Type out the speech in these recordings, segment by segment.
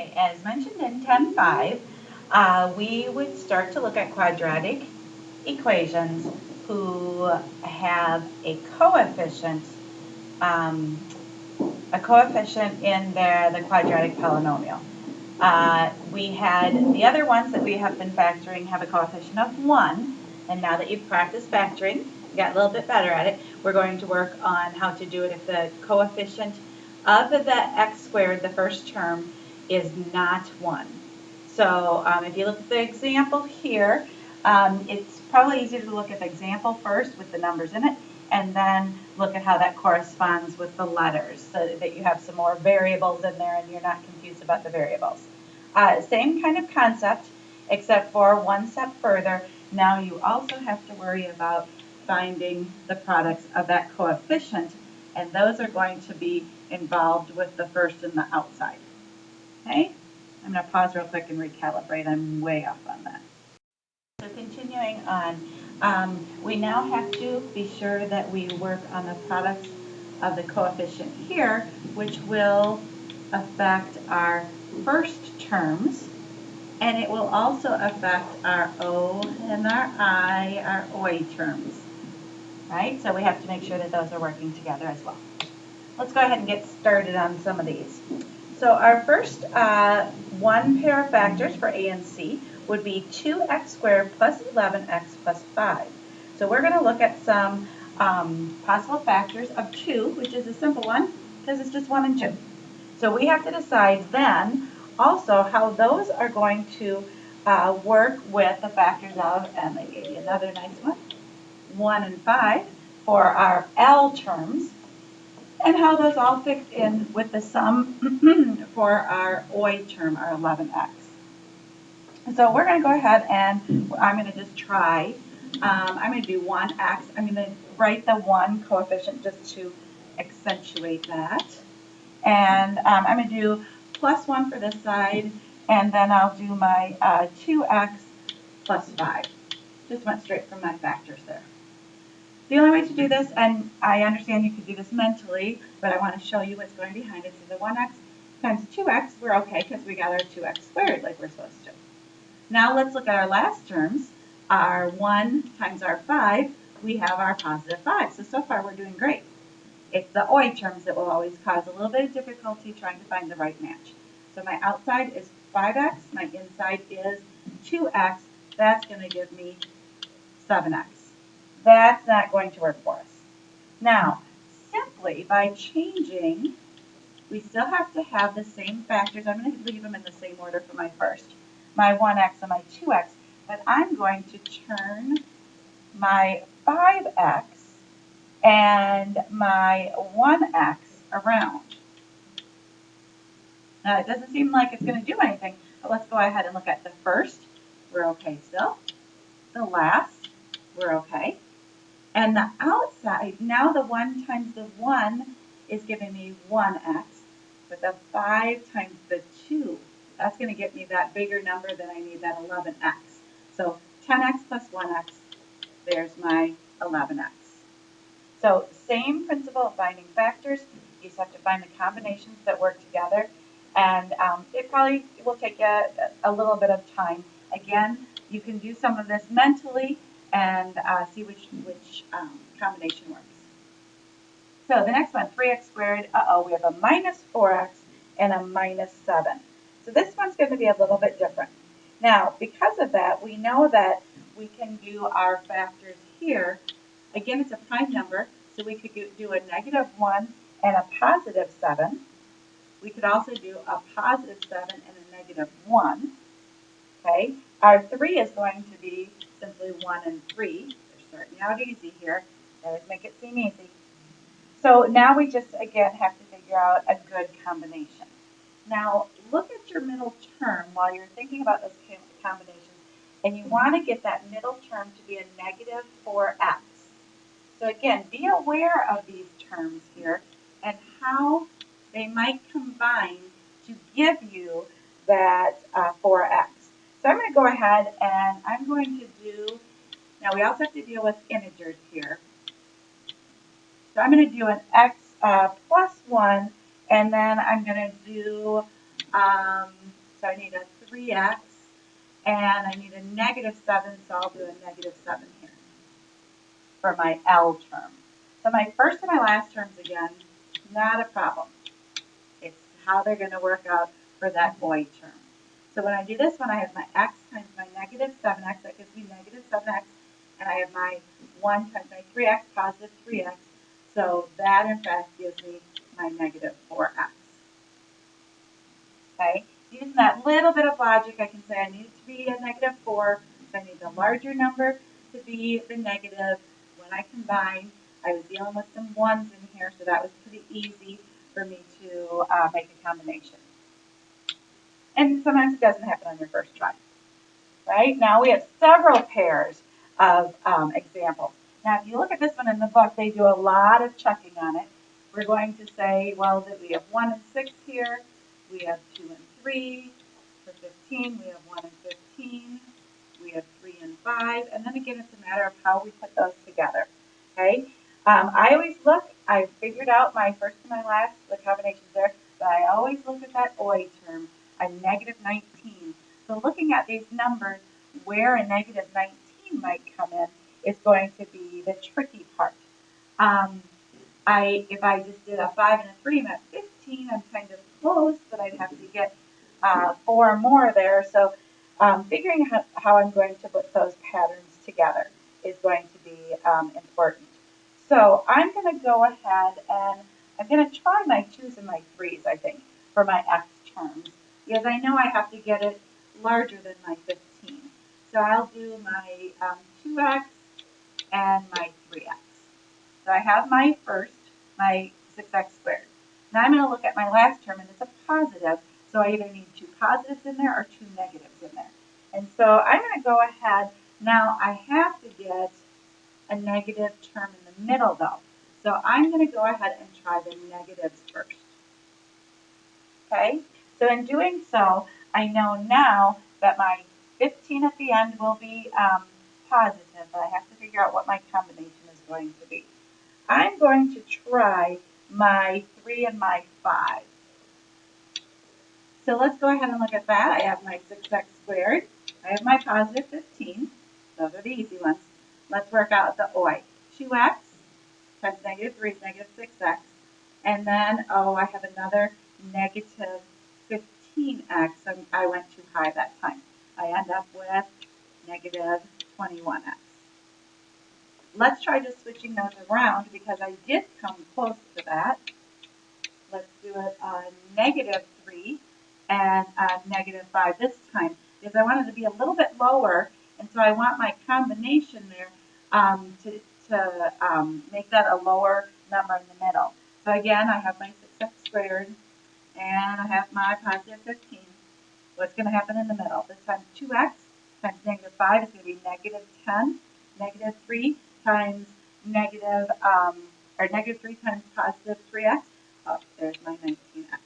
Okay, as mentioned in 10.5, we would start to look at quadratic equations who have um, a coefficient in the quadratic polynomial. We had the other ones that we have been factoring have a coefficient of 1, and now that you've practiced factoring, you got a little bit better at it, we're going to work on how to do it if the coefficient of the x squared, the first term, is not 1. So if you look at the example here, it's probably easier to look at the example first with the numbers in it, and then look at how that corresponds with the letters so that you have some more variables in there and you're not confused about the variables. Same kind of concept, except for one step further. Now you also have to worry about finding the products of that coefficient, and those are going to be involved with the first and the outside. Okay? I'm going to pause real quick and recalibrate. I'm way off on that. So continuing on, we now have to be sure that we work on the products of the coefficient here, which will affect our first terms, and it will also affect our O and our I, our OI terms, right? So we have to make sure that those are working together as well. Let's go ahead and get started on some of these. So our first one pair of factors for A and C would be 2x squared plus 11x plus 5. So we're going to look at some possible factors of 2, which is a simple one because it's just 1 and 2. So we have to decide then also how those are going to work with the factors of, and they gave you another nice one, 1 and 5 for our L terms, and how those all fit in with the sum for our OI term, our 11x. So we're going to go ahead and I'm going to just try. I'm going to do 1x. I'm going to write the 1 coefficient just to accentuate that. And I'm going to do plus 1 for this side, and then I'll do my 2x plus 5. Just went straight from my factors there. The only way to do this, and I understand you could do this mentally, but I want to show you what's going behind it. So the 1x times 2x, we're okay because we got our 2x squared like we're supposed to. Now let's look at our last terms. Our 1 times our 5, we have our positive 5. So far we're doing great. It's the OI terms that will always cause a little bit of difficulty trying to find the right match. So my outside is 5x, my inside is 2x. That's going to give me 7x. That's not going to work for us. Now, simply by changing, we still have to have the same factors. I'm going to leave them in the same order for my first, my 1x and my 2x, but I'm going to turn my 5x and my 1x around. Now, it doesn't seem like it's going to do anything, but let's go ahead and look at the first. We're okay still. The last, we're okay. And the outside, now the 1 times the 1 is giving me 1x, but the 5 times the 2, that's going to get me that bigger number that I need, that 11x. So 10x plus 1x, there's my 11x. So same principle of finding factors. You just have to find the combinations that work together. And it probably will take you a little bit of time. Again, you can do some of this mentally and see which combination works. So the next one, 3x squared, we have a minus 4x and a minus 7. So this one's going to be a little bit different. Now, because of that, we know that we can do our factors here. Again, it's a prime number, so we could do a negative 1 and a positive 7. We could also do a positive 7 and a negative 1. Okay, our 3 is going to be simply 1 and 3. They're starting out easy here. Let's make it seem easy. So now we just, again, have to figure out a good combination. Now, look at your middle term while you're thinking about those combinations, and you want to get that middle term to be a negative 4x. So again, be aware of these terms here and how they might combine to give you that 4x. So I'm going to go ahead and I'm going to do, now we also have to deal with integers here. So I'm going to do an x plus 1, and then I'm going to do so I need a 3x, and I need a -7, so I'll do a -7 here for my L term. So my first and my last terms again, not a problem. It's how they're going to work out for that OI term. So when I do this one, I have my x times my -7x, that gives me -7x, and I have my 1 times my 3x, positive 3x, so that in fact gives me my -4x. Okay, using that little bit of logic, I can say I need it to be a -4, so I need the larger number to be the negative. When I combine, I was dealing with some ones in here, so that was pretty easy for me to make a combination. And sometimes it doesn't happen on your first try. Right? Now we have several pairs of examples. Now if you look at this one in the book, they do a lot of checking on it. We're going to say, well, that we have 1 and 6 here. We have 2 and 3. For 15, we have 1 and 15. We have 3 and 5. And then again, it's a matter of how we put those together. Okay? I always look, I figured out my first and my last, the combinations there, but I always look at that OI term, a -19. So looking at these numbers, where a -19 might come in is going to be the tricky part. If I just did a 5 and a 3, I'm at 15, I'm kind of close, but I'd have to get 4 more there. So figuring out how I'm going to put those patterns together is going to be important. So I'm going to go ahead and I'm going to try my 2's and my 3's, I think, for my x terms, because I know I have to get it larger than my 15. So I'll do my 2x and my 3x. So I have my first, my 6x squared. Now I'm going to look at my last term, and it's a positive, so I either need 2 positives in there or 2 negatives in there. And so I'm going to go ahead, now I have to get a negative term in the middle though. So I'm going to go ahead and try the negatives first. Okay, so in doing so, I know now that my 15 at the end will be positive, but I have to figure out what my combination is going to be. I'm going to try my 3 and my 5. So let's go ahead and look at that. I have my 6x squared. I have my positive 15. Those are the easy ones. Let's work out the OI. 2x times -3 is -6x. And then, oh, I have another negative 15x. So I went too high that time. I end up with negative 21x. Let's try just switching those around because I did come close to that. Let's do it on -3 and -5 this time because I wanted to be a little bit lower, and so I want my combination there to make that a lower number in the middle. So again, I have my 6x squared and I have my positive 15. What's going to happen in the middle? This time 2x times -5 is going to be -10. -3 times -3 times positive 3x. Oh, there's my 19x.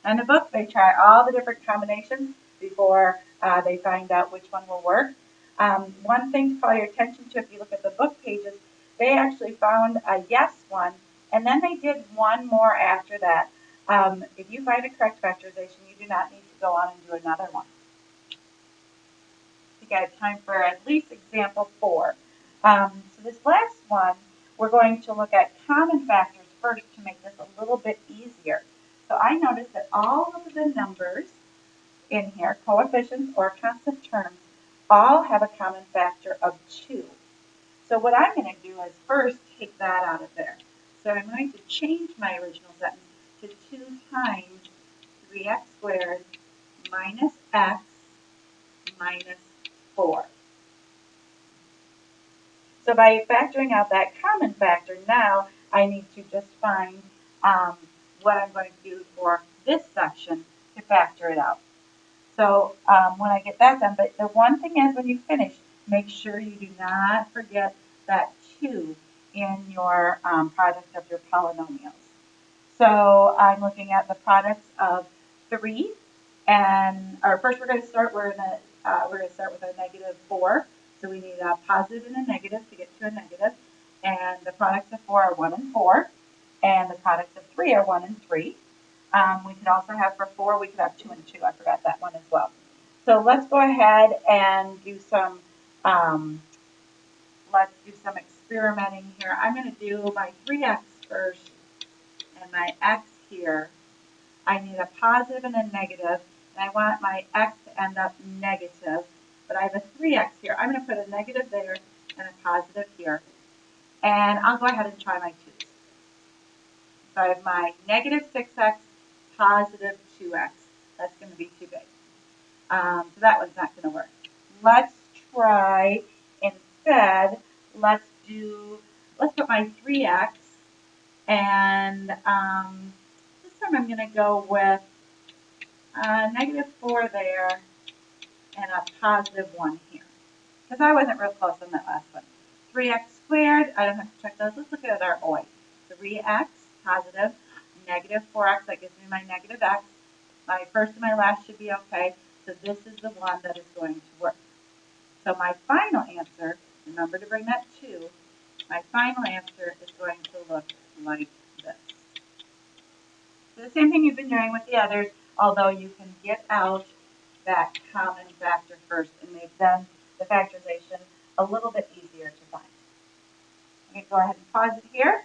In the book, they try all the different combinations before they find out which one will work. One thing to call your attention to, if you look at the book pages, they actually found a yes one, and then they did one more after that. If you find a correct factorization, you do not need to go on and do another one. I think I have time for at least example 4. So this last one, we're going to look at common factors first to make this a little bit easier. So I noticed that all of the numbers in here, coefficients or constant terms, all have a common factor of 2. So what I'm going to do is first take that out of there. So I'm going to change my original sentence to 2 times 3x squared minus x minus 4. So by factoring out that common factor, now I need to just find what I'm going to do for this section to factor it out. So when I get that done, but the one thing is when you finish, make sure you do not forget that 2 in your product of your polynomials. So I'm looking at the products of 3, or first we're going to start. We're going to start with a -4. So we need a positive and a negative to get to a negative. And the products of 4 are 1 and 4, and the products of 3 are 1 and 3. We could also have for 4, we could have 2 and 2. I forgot that one as well. So let's go ahead and do some, um, let's do some experimenting here. I'm going to do my 3x first and my x here. I need a positive and a negative, and I want my x to end up negative, but I have a 3x here. I'm going to put a negative there and a positive here, and I'll go ahead and try my 2's. So I have my negative 6x, positive 2x. That's going to be too big. So that one's not going to work. Let's try instead, let's put my 3x, and this time I'm going to go with negative 4 there and a positive 1 here. Because I wasn't real close on that last one. 3x squared, I don't have to check those. Let's look at our OI. 3x, positive, negative 4x, that gives me my negative x. My first and my last should be okay. So this is the one that is going to work. So my final answer, remember to bring that 2, my final answer is going to look like this. So the same thing you've been doing with the others, although you can get out that common factor first and make then the factorization a little bit easier to find. I'm going to go ahead and pause it here.